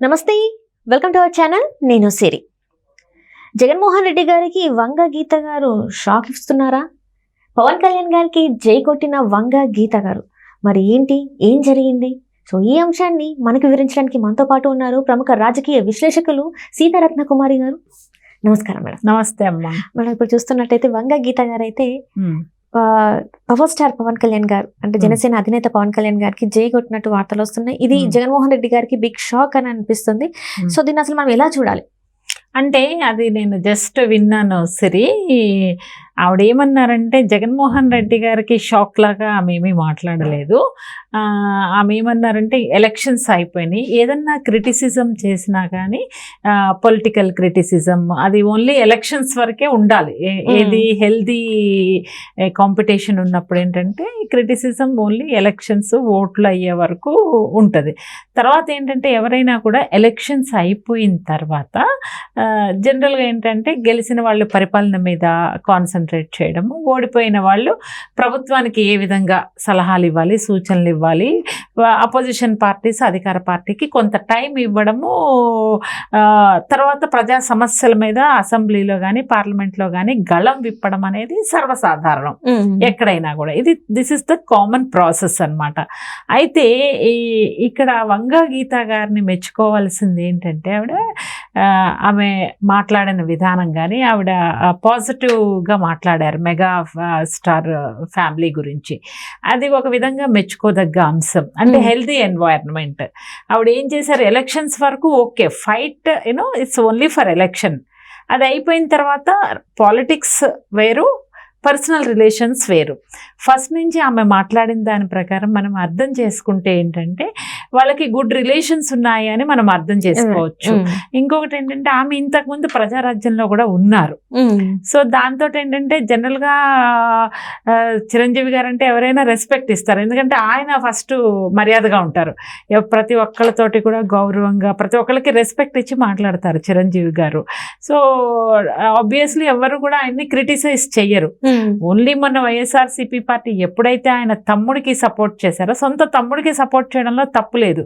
నమస్తే, welcome to our channel. నేను సిరి. జగన్మోహన్ రెడ్డి గారికి వంగ గీత గారు షాక్ ఇస్తున్నారా? పవన్ కళ్యాణ్ గారికి జై కొట్టిన వంగ గీత గారు. మరి ఏంటి, ఏం జరిగింది? సో ఈ అంశాన్ని మనకు వివరించడానికి మనతో పాటు ఉన్నారు ప్రముఖ రాజకీయ విశ్లేషకులు సీతారత్న కుమారి గారు. నమస్కారం మేడం. నమస్తే అమ్మా. మనం ఇప్పుడు చూస్తున్నట్టయితే వంగ గీత గారు అయితే పవర్ స్టార్ పవన్ కళ్యాణ్ గారు అంటే జనసేన అధినేత పవన్ కళ్యాణ్ గారికి జై కొట్టినట్టు వార్తలు వస్తున్నాయి. ఇది జగన్మోహన్ రెడ్డి గారికి బిగ్ షాక్ అని అనిపిస్తుంది. సో దీన్ని అసలు మనం ఎలా చూడాలి? అంటే అది నేను జస్ట్ విన్నాను సిరి. ఆవిడ ఏమన్నారంటే జగన్మోహన్ రెడ్డి గారికి షాక్ లాగా ఆమె ఏమీ మాట్లాడలేదు. ఆమె ఏమన్నారంటే ఎలక్షన్స్ అయిపోయినాయి, ఏదన్నా క్రిటిసిజం చేసినా కానీ పొలిటికల్ క్రిటిసిజం అది ఓన్లీ ఎలక్షన్స్ వరకే ఉండాలి. ఏది హెల్దీ కాంపిటీషన్ ఉన్నప్పుడు ఏంటంటే క్రిటిసిజం ఓన్లీ ఎలక్షన్స్ ఓట్లు అయ్యే వరకు ఉంటుంది. తర్వాత ఏంటంటే ఎవరైనా కూడా ఎలక్షన్స్ అయిపోయిన తర్వాత జనరల్గా ఏంటంటే గెలిచిన వాళ్ళు పరిపాలన మీద కాన్సన్ట్రేట్ చేయడము, ఓడిపోయిన వాళ్ళు ప్రభుత్వానికి ఏ విధంగా సలహాలు ఇవ్వాలి, సూచనలు ఇవ్వాలి, అపోజిషన్ పార్టీస్ అధికార పార్టీకి కొంత టైం ఇవ్వడము, తర్వాత ప్రజా సమస్యల మీద అసెంబ్లీలో కానీ పార్లమెంట్లో కానీ గళం విప్పడం అనేది సర్వసాధారణం ఎక్కడైనా కూడా. This is the common process అన్నమాట. అయితే ఇక్కడ వంగ గీత గారిని మెచ్చుకోవాల్సింది ఏంటంటే ఆమె మాట్లాడిన విధానం కానీ ఆవిడ పాజిటివ్గా మాట్లాడారు మెగా స్టార్ ఫ్యామిలీ గురించి. అది ఒక విధంగా మెచ్చుకోదగ్గ అంశం. అంటే హెల్దీ ఎన్వైరన్మెంట్. ఆవిడ ఏం చేశారు, ఎలక్షన్స్ వరకు okay, fight it's only for election. అది అయిపోయిన తర్వాత పాలిటిక్స్ వేరు, పర్సనల్ రిలేషన్స్ వేరు. ఫస్ట్ నుంచి ఆమె మాట్లాడిన దాని ప్రకారం మనం అర్థం చేసుకుంటే ఏంటంటే వాళ్ళకి గుడ్ రిలేషన్స్ ఉన్నాయి అని మనం అర్థం చేసుకోవచ్చు. ఇంకొకటి ఏంటంటే ఆమె ఇంతకుముందు ప్రజారాజ్యంలో కూడా ఉన్నారు. సో దాంతో ఏంటంటే జనరల్గా చిరంజీవి గారు అంటే ఎవరైనా రెస్పెక్ట్ ఇస్తారు, ఎందుకంటే ఆయన ఫస్ట్ మర్యాదగా ఉంటారు. ప్రతి ఒక్కళ్ళతోటి కూడా గౌరవంగా ప్రతి ఒక్కరికి రెస్పెక్ట్ ఇచ్చి మాట్లాడతారు చిరంజీవి గారు. సో ఆబ్వియస్లీ ఎవరు కూడా ఆయన్ని క్రిటిసైజ్ చెయ్యరు. ఓన్లీ మొన్న వైఎస్ఆర్సీపీ పార్టీ ఎప్పుడైతే ఆయన తమ్ముడికి సపోర్ట్ చేశారో, సొంత తమ్ముడికి సపోర్ట్ చేయడంలో తప్పు లేదు.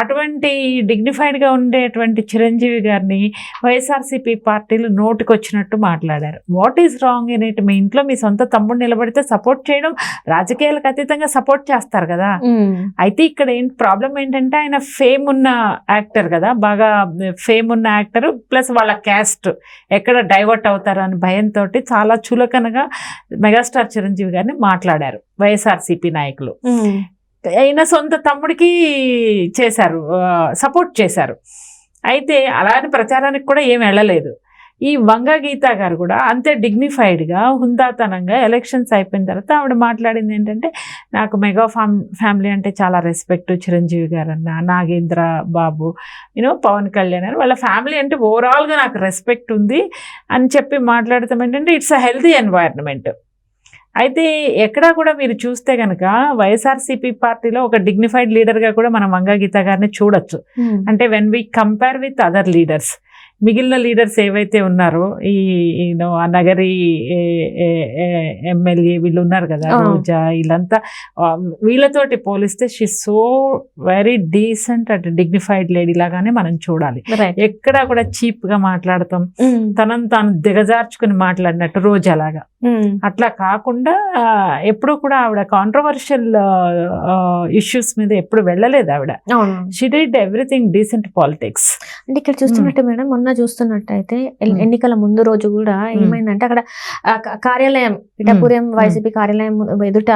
అటువంటి డిగ్నిఫైడ్గా ఉండేటువంటి చిరంజీవి గారిని వైఎస్ఆర్సీపీ పార్టీలు నోటికొచ్చినట్టు మాట్లాడారు. What is wrong in it? మీ ఇంట్లో మీ సొంత తమ్ముడు నిలబడితే సపోర్ట్ చేయడం, రాజకీయాలకు అతీతంగా సపోర్ట్ చేస్తారు కదా. అయితే ఇక్కడ ప్రాబ్లం ఏంటంటే ఆయన ఫేమ్ ఉన్న యాక్టర్ కదా, బాగా ఫేమ్ ఉన్న యాక్టర్, ప్లస్ వాళ్ళ క్యాస్ట్ ఎక్కడ డైవర్ట్ అవుతారు అని భయంతో చాలా చులకనగా మెగాస్టార్ చిరంజీవి గారిని మాట్లాడారు వైఎస్ఆర్సీపీ నాయకులు. అయినా సొంత తమ్ముడికి చేశారు, సపోర్ట్ చేశారు. అయితే అలాంటి ప్రచారానికి కూడా ఏం వెళ్ళలేదు. ఈ వంగ గీత గారు కూడా అంతే డిగ్నిఫైడ్గా హుందాతనంగా ఎలక్షన్స్ అయిపోయిన తర్వాత ఆవిడ మాట్లాడింది ఏంటంటే నాకు మెగా ఫ్యామిలీ అంటే చాలా రెస్పెక్ట్, చిరంజీవి గారు అన్న, నాగేంద్ర బాబు, పవన్ కళ్యాణ్ అని వాళ్ళ ఫ్యామిలీ అంటే ఓవరాల్గా నాకు రెస్పెక్ట్ ఉంది అని చెప్పి మాట్లాడతాం. ఏంటంటే ఇట్స్ అ హెల్తీ ఎన్వైరన్మెంట్. అయితే ఎక్కడా కూడా మీరు చూస్తే కనుక వైఎస్ఆర్సీపీ పార్టీలో ఒక డిగ్నిఫైడ్ లీడర్గా కూడా మనం వంగ గీత గారిని చూడొచ్చు. అంటే when we compare with other leaders, మిగిలిన లీడర్స్ ఏవైతే ఉన్నారో ఈ నగరి ఎమ్మెల్యే వీళ్ళు ఉన్నారు కదా, రోజా, వీళ్ళంతా వీళ్ళతోటి పోలిస్తే she so very decent and dignified lady లాగానే మనం చూడాలి. ఎక్కడా కూడా చీప్ గా మాట్లాడతాం, తనను తాను దిగజార్చుకుని మాట్లాడినట్టు రోజా లాగా అట్లా కాకుండా ఎప్పుడు కూడా ఆవిడ కాంట్రవర్షియల్ ఇష్యూస్ మీద ఎప్పుడు వెళ్ళలేదు. ఆవిడ she did everything decent politics. అంటే ఇక్కడ చూస్తున్నట్టు మేడం, మొన్న చూస్తున్నట్టయితే ఎన్నికల ముందు రోజు కూడా ఏమైందంటే అక్కడ కార్యాలయం పిఠాపురం వైసీపీ కార్యాలయం ఎదుట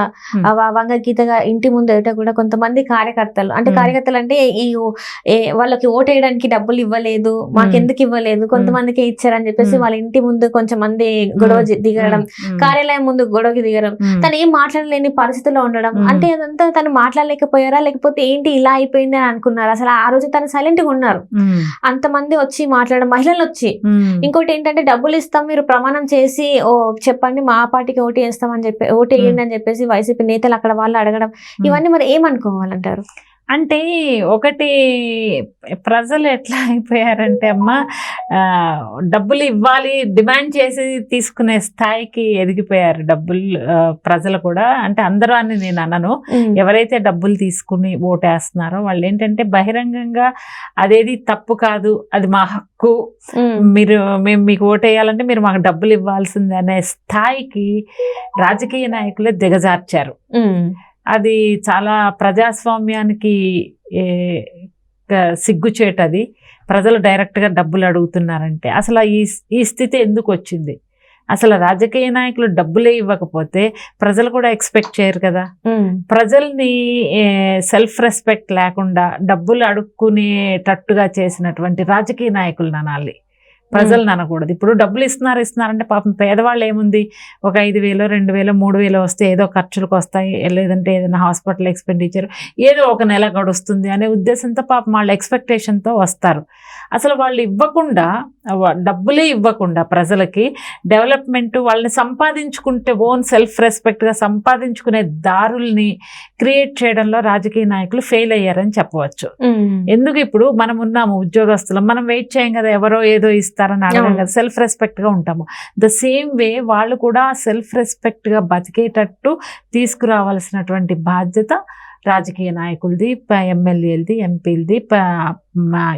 వంగ గీత ఇంటి ముందు ఎదుట కూడా కొంతమంది కార్యకర్తలు అంటే వాళ్ళకి ఓటేయడానికి డబ్బులు ఇవ్వలేదు, మాకెందుకు ఇవ్వలేదు, కొంతమందికి ఇచ్చారని చెప్పేసి వాళ్ళ ఇంటి ముందు కొంచెం మంది గొడవ దిగడం, కార్యాలయం ముందు గొడవకి దిగడం, తను ఏం మాట్లాడలేని పరిస్థితిలో ఉండడం. అంటే అదంతా తను మాట్లాడలేకపోయారా, లేకపోతే ఏంటి ఇలా అయిపోయింది అని అనుకున్నారు? అసలు ఆ రోజు తను సైలెంట్ గా ఉన్నారు. అంతమంది వచ్చి మాట్లాడడం, మహిళలు వచ్చి. ఇంకోటి ఏంటంటే డబ్బులు ఇస్తాం, మీరు ప్రమాణం చేసి చెప్పండి మా పార్టీకి ఓటు వేస్తామని చెప్పి ఓటు వేయండి అని చెప్పేసి వైసీపీ నేతలు అక్కడ వాళ్ళు అడగడం, ఇవన్నీ మరి ఏమనుకోవాలంటారు? అంటే ఒకటి ప్రజలు ఎట్లా అయిపోయారంటే అమ్మా, డబ్బులు ఇవ్వాలి డిమాండ్ చేసి తీసుకునే స్థాయికి ఎదిగిపోయారు డబ్బులు ప్రజలు కూడా. అంటే అందరూ అని నేను అనను, ఎవరైతే డబ్బులు తీసుకుని ఓటేస్తున్నారో వాళ్ళు ఏంటంటే బహిరంగంగా అదేది తప్పు కాదు, అది మా హక్కు, మేము మీకు ఓటేయాలంటే మీరు మాకు డబ్బులు ఇవ్వాల్సిందే అనే స్థాయికి రాజకీయ నాయకులే దిగజార్చారు. అది చాలా ప్రజాస్వామ్యానికి సిగ్గుచేటది. ప్రజలు డైరెక్ట్గా డబ్బులు అడుగుతున్నారంటే అసలు ఈ స్థితి ఎందుకు వచ్చింది? అసలు రాజకీయ నాయకులు డబ్బులే ఇవ్వకపోతే ప్రజలు కూడా ఎక్స్పెక్ట్ చేయరు కదా. ప్రజల్ని సెల్ఫ్ రెస్పెక్ట్ లేకుండా డబ్బులు అడుక్కునేటట్టుగా చేసినటువంటి రాజకీయ నాయకులు అనాలి, ప్రజలను అనకూడదు. ఇప్పుడు డబ్బులు ఇస్తున్నారంటే పాపం పేదవాళ్ళు ఏముంది, ఒక 5,000 2,000 3,000 వస్తే ఏదో ఖర్చులకు వస్తాయి, లేదంటే ఏదైనా హాస్పిటల్ ఎక్స్పెండిచర్ ఏదో ఒక నెల గడుస్తుంది అనే ఉద్దేశంతో పాపం వాళ్ళ ఎక్స్పెక్టేషన్తో వస్తారు. అసలు వాళ్ళు ఇవ్వకుండా, డబ్బులే ఇవ్వకుండా ప్రజలకి డెవలప్మెంట్ వాళ్ళని సంపాదించుకుంటే ఓన్ సెల్ఫ్ రెస్పెక్ట్గా సంపాదించుకునే దారుల్ని క్రియేట్ చేయడంలో రాజకీయ నాయకులు ఫెయిల్ అయ్యారని చెప్పవచ్చు. ఎందుకు ఇప్పుడు మనం ఉన్నాము ఉద్యోగస్తులం, మనం వెయిట్ చేయం కదా ఎవరో ఏదో ఇస్తారని అడగం కదా, సెల్ఫ్ రెస్పెక్ట్గా ఉంటాము. ద సేమ్ వే వాళ్ళు కూడా సెల్ఫ్ రెస్పెక్ట్గా బతికేటట్టు తీసుకురావాల్సినటువంటి బాధ్యత రాజకీయ నాయకులది, ఎమ్మెల్యేలది, ఎంపీలది,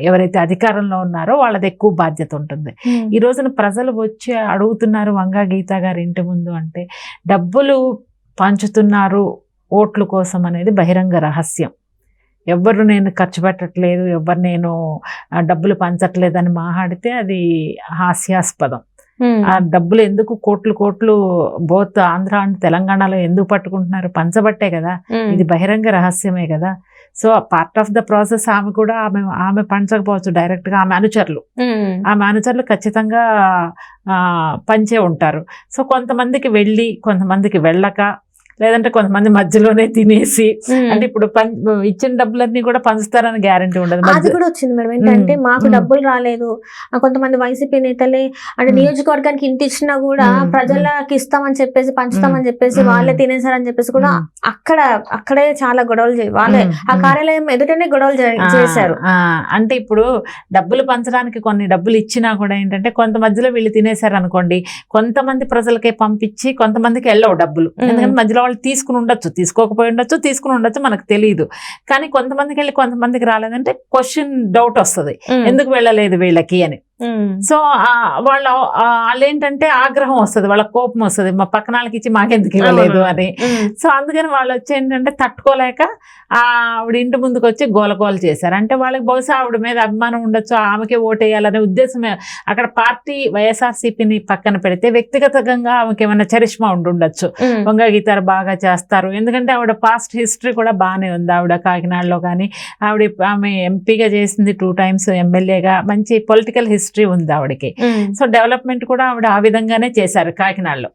ఎవరైతే అధికారంలో ఉన్నారో వాళ్ళది ఎక్కువ బాధ్యత ఉంటుంది. ఈ రోజున ప్రజలు వచ్చి అడుగుతున్నారు వంగా గీత గారి ఇంటి ముందు అంటే డబ్బులు పంచుతున్నారు ఓట్ల కోసం అనేది బహిరంగ రహస్యం. ఎవ్వరు నేను ఖర్చు పెట్టట్లేదు, ఎవ్వరు నేను డబ్బులు పంచట్లేదని మాట్లాడితే అది హాస్యాస్పదం. ఆ డబ్బులు ఎందుకు కోట్లు బోత్ ఆంధ్ర అండ్ తెలంగాణలో ఎందుకు పట్టుకుంటున్నారు? పంచబట్టే కదా, ఇది బహిరంగ రహస్యమే కదా. So part of the process ఆమె కూడా ఆమె పంచకపోవచ్చు డైరెక్ట్ గా, ఆమె అనుచరులు ఖచ్చితంగా పంచే ఉంటారు. సో కొంతమందికి వెళ్ళి కొంతమందికి వెళ్ళక, లేదంటే కొంతమంది మధ్యలోనే తినేసి, అంటే ఇప్పుడు ఇచ్చిన డబ్బులన్నీ కూడా పంచుతారని గ్యారంటీ ఉండదు. అది కూడా వచ్చింది మేడం, ఏంటంటే మాకు డబ్బులు రాలేదు, కొంతమంది వైసీపీ నేతలే అంటే నియోజకవర్గానికి ఇంటి ఇచ్చినా కూడా ప్రజలకి ఇస్తామని చెప్పేసి పంచుతామని చెప్పేసి వాళ్ళే తినేసారని చెప్పేసి కూడా అక్కడే చాలా గొడవలు వాళ్ళే ఆ కార్యాలయం ఎదుటనే గొడవలు చేశారు. అంటే ఇప్పుడు డబ్బులు పంచడానికి కొన్ని డబ్బులు ఇచ్చినా కూడా ఏంటంటే కొంత మధ్యలో వీళ్ళు తినేశారు అనుకోండి, కొంతమంది ప్రజలకే పంపించి కొంతమందికి వెళ్ళవు డబ్బులు. ఎందుకంటే మధ్యలో వాళ్ళు తీసుకుని ఉండొచ్చు, తీసుకోకపోయి ఉండొచ్చు, తీసుకుని ఉండొచ్చు, మనకు తెలియదు. కానీ కొంతమందికి వెళ్ళి కొంతమందికి రాలేదంటే క్వశ్చన్ డౌట్ వస్తుంది, ఎందుకు వెళ్ళలేదు వీళ్ళకి అని. సో వాళ్ళు ఏంటంటే ఆగ్రహం వస్తుంది, వాళ్ళ కోపం వస్తుంది, మా పక్కనాళ్ళకి ఇచ్చి మాకెందుకు ఇవ్వలేదు అని. సో అందుకని వాళ్ళు వచ్చి ఏంటంటే తట్టుకోలేక ఆవిడ ఇంటి ముందుకు వచ్చి గోలగోల చేశారు. అంటే వాళ్ళకి బహుశా ఆవిడ మీద అభిమానం ఉండొచ్చు, ఆమెకే ఓటేయాలనే ఉద్దేశమే. అక్కడ పార్టీ వైఎస్ఆర్సీపీని పక్కన పెడితే వ్యక్తిగతంగా ఆమెకి ఏమైనా చరిష్మా ఉండొచ్చు, వంగా గీతారు బాగా చేస్తారు. ఎందుకంటే ఆవిడ పాస్ట్ హిస్టరీ కూడా బాగానే ఉంది. ఆవిడ కాకినాడలో కానీ ఆమె ఎంపీగా చేసింది, 2 times ఎమ్మెల్యేగా, మంచి పొలిటికల్ హిస్టరీ ఉంది ఆవిడకి. సో డెవలప్మెంట్ కూడా ఆవిడ ఆ విధంగానే చేశారు కాకినాడలో.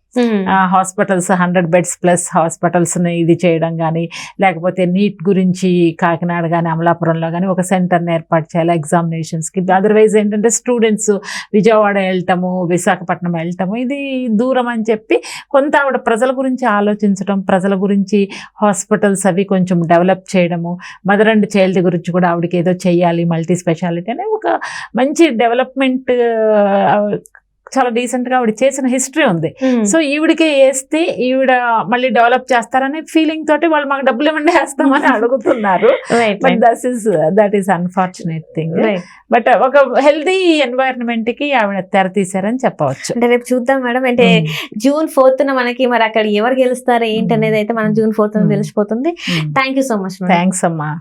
హాస్పిటల్స్ 100 beds ప్లస్ హాస్పిటల్స్ ఇది చేయడం కానీ, లేకపోతే నీట్ గురించి కాకినాడ కానీ అమలాపురంలో కానీ ఒక సెంటర్ని ఏర్పాటు చేయాలి ఎగ్జామినేషన్స్కి. అదర్వైజ్ ఏంటంటే స్టూడెంట్స్ విజయవాడ వెళ్ళటము, విశాఖపట్నం వెళ్ళటము ఇది దూరం అని చెప్పి కొంత ఆవిడ ప్రజల గురించి ఆలోచించడం, ప్రజల గురించి హాస్పిటల్స్ అవి కొంచెం డెవలప్ చేయడము, మదర్ అండ్ చైల్డ్ గురించి కూడా ఆవిడకి ఏదో చెయ్యాలి, మల్టీ స్పెషాలిటీ అనే ఒక మంచి డెవలప్మెంట్ చాలా డీసెంట్ గా ఆవిడ చేసిన హిస్టరీ ఉంది. సో ఈవిడికే వేస్తే ఈవిడ మళ్ళీ డెవలప్ చేస్తారనే ఫీలింగ్ తోటి వాళ్ళు మాకు డబ్బులు ఇవ్వండి వేస్తామని అడుగుతున్నారు. But that is unfortunate thing. But ఒక హెల్దీ ఎన్వైరన్మెంట్ కి ఆవిడ తెర తీశారని చెప్పవచ్చు. అంటే రేపు చూద్దాం మేడం, అంటే June 4th మనకి మరి అక్కడ ఎవరు గెలుస్తారు ఏంటి అనేది అయితే మనం June 4th తెలిసిపోతుంది. Thank you so much. Thanks అమ్మా.